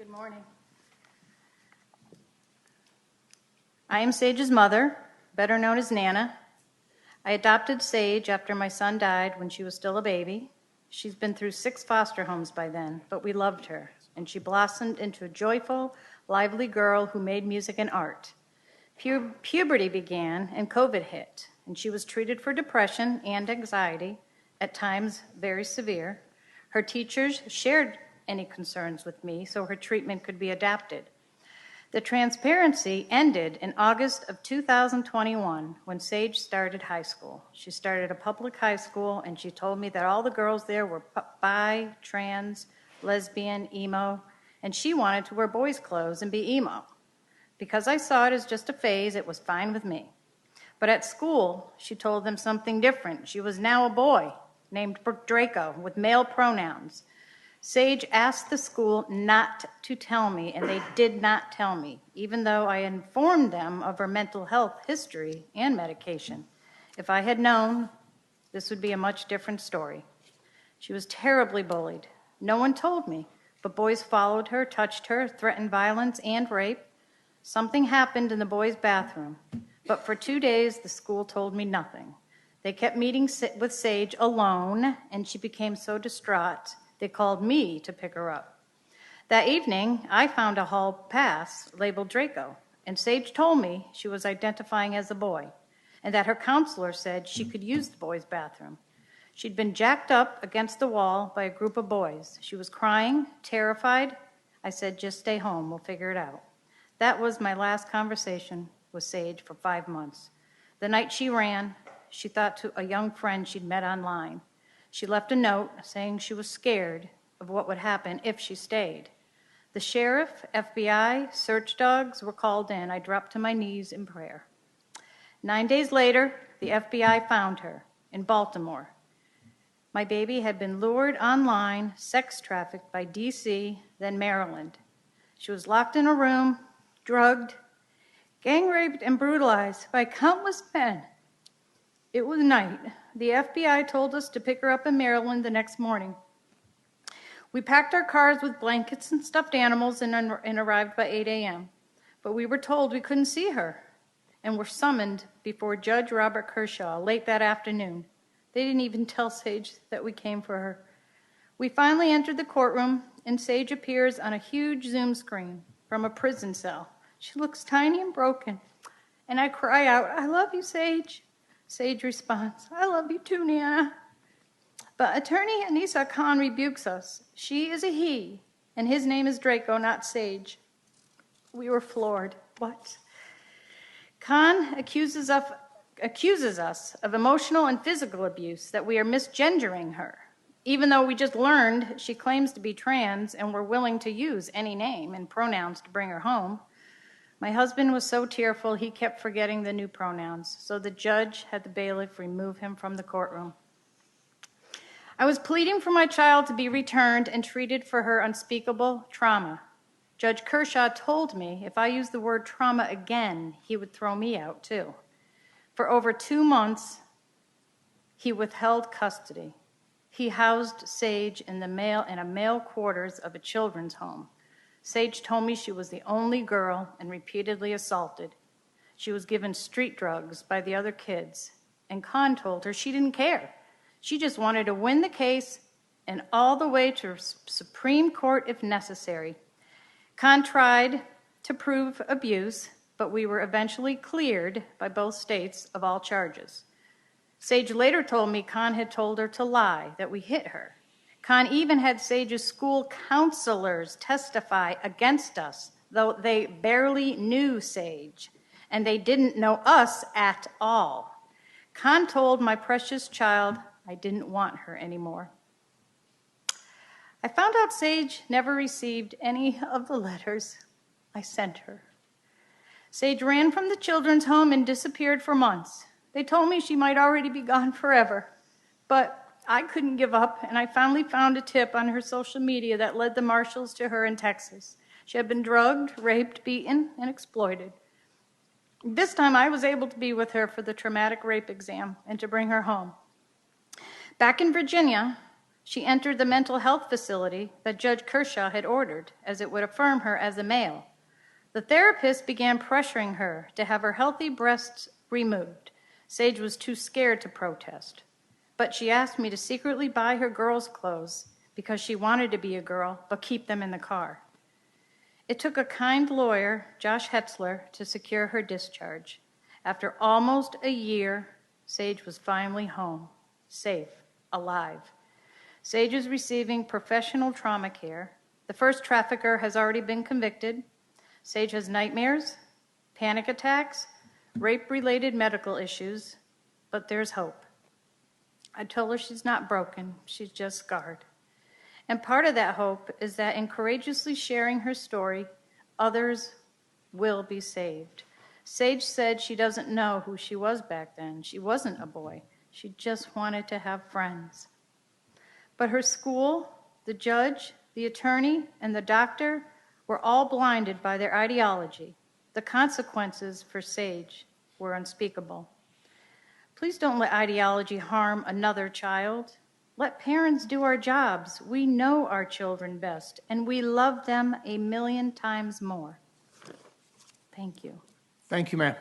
Good morning. I am Sage's mother, better known as Nana. I adopted Sage after my son died when she was still a baby. She's been through 6 foster homes by then, but we loved her, and she blossomed into a joyful, lively girl who made music and art. Puberty began and COVID hit, and she was treated for depression and anxiety, at times very severe. Her teachers shared any concerns with me so her treatment could be adapted. The transparency ended in August of 2021 when Sage started high school. She started a public high school, and she told me that all the girls there were bi, trans, lesbian, emo, and she wanted to wear boys' clothes and be emo. Because I saw it as just a phase, it was fine with me. But at school, she told them something different. She was now a boy named Draco with male pronouns. Sage asked the school not to tell me, and they did not tell me, even though I informed them of her mental health history and medication. If I had known, this would be a much different story. She was terribly bullied. No one told me, but boys followed her, touched her, threatened violence and rape. Something happened in the boys' bathroom, but for 2 days, the school told me nothing. They kept meeting with Sage alone, and she became so distraught, they called me to pick her up. That evening, I found a hall pass labeled Draco, and Sage told me she was identifying as a boy, and that her counselor said she could use the boys' bathroom. She'd been jacked up against the wall by a group of boys. She was crying, terrified. I said, just stay home, we'll figure it out. That was my last conversation with Sage for 5 months. The night she ran, she thought to a young friend she'd met online. She left a note saying she was scared of what would happen if she stayed. The sheriff, FBI, search dogs were called in. I dropped to my knees in prayer. 9 days later, the FBI found her in Baltimore. My baby had been lured online, sex trafficked by DC, then Maryland. She was locked in a room, drugged, gang raped, and brutalized by countless men. It was night. The FBI told us to pick her up in Maryland the next morning. We packed our cars with blankets and stuffed animals and arrived by 8 a.m. But we were told we couldn't see her and were summoned before Judge Robert Kershaw late that afternoon. They didn't even tell Sage that we came for her. We finally entered the courtroom, and Sage appears on a huge Zoom screen from a prison cell. She looks tiny and broken, and I cry out, "I love you, Sage." Sage responds, "I love you too, Nana." But attorney Anissa Khan rebukes us. She is a he, and his name is Draco, not Sage. We were floored. What? Khan accuses us of emotional and physical abuse, that we are misgendering her. Even though we just learned she claims to be trans and we're willing to use any name and pronouns to bring her home. My husband was so tearful he kept forgetting the new pronouns, so the judge had the bailiff remove him from the courtroom. I was pleading for my child to be returned and treated for her unspeakable trauma. Judge Kershaw told me if I used the word trauma again, he would throw me out too. For over 2 months, he withheld custody. He housed Sage in a male quarters of a children's home. Sage told me she was the only girl and repeatedly assaulted. She was given street drugs by the other kids, and Khan told her she didn't care. She just wanted to win the case and all the way to Supreme Court if necessary. Khan tried to prove abuse, but we were eventually cleared by both states of all charges. Sage later told me Khan had told her to lie, that we hit her. Khan even had Sage's school counselors testify against us, though they barely knew Sage, and they didn't know us at all. Khan told my precious child I didn't want her anymore. I found out Sage never received any of the letters I sent her. Sage ran from the children's home and disappeared for months. They told me she might already be gone forever, but I couldn't give up, and I finally found a tip on her social media that led the marshals to her in Texas. She had been drugged, raped, beaten, and exploited. This time I was able to be with her for the traumatic rape exam and to bring her home. Back in Virginia, She entered the mental health facility that Judge Kershaw had ordered, as it would affirm her as a male. The therapist began pressuring her to have her healthy breasts removed. Sage was too scared to protest, but she asked me to secretly buy her girls' clothes because she wanted to be a girl, but keep them in the car. It took a kind lawyer, Josh Hetzler, to secure her discharge. After almost a year, Sage was finally home, safe, alive. Sage is receiving professional trauma care. The first trafficker has already been convicted. Sage has nightmares, panic attacks, rape-related medical issues, but there's hope. I told her she's not broken, she's just scarred. And part of that hope is that in courageously sharing her story, others will be saved. Sage said she doesn't know who she was back then. She wasn't a boy. She just wanted to have friends. But her school, the judge, the attorney, and the doctor were all blinded by their ideology. The consequences for Sage were unspeakable. Please don't let ideology harm another child. Let parents do our jobs. We know our children best, and we love them 1,000,000 times more. Thank you. Thank you, ma'am.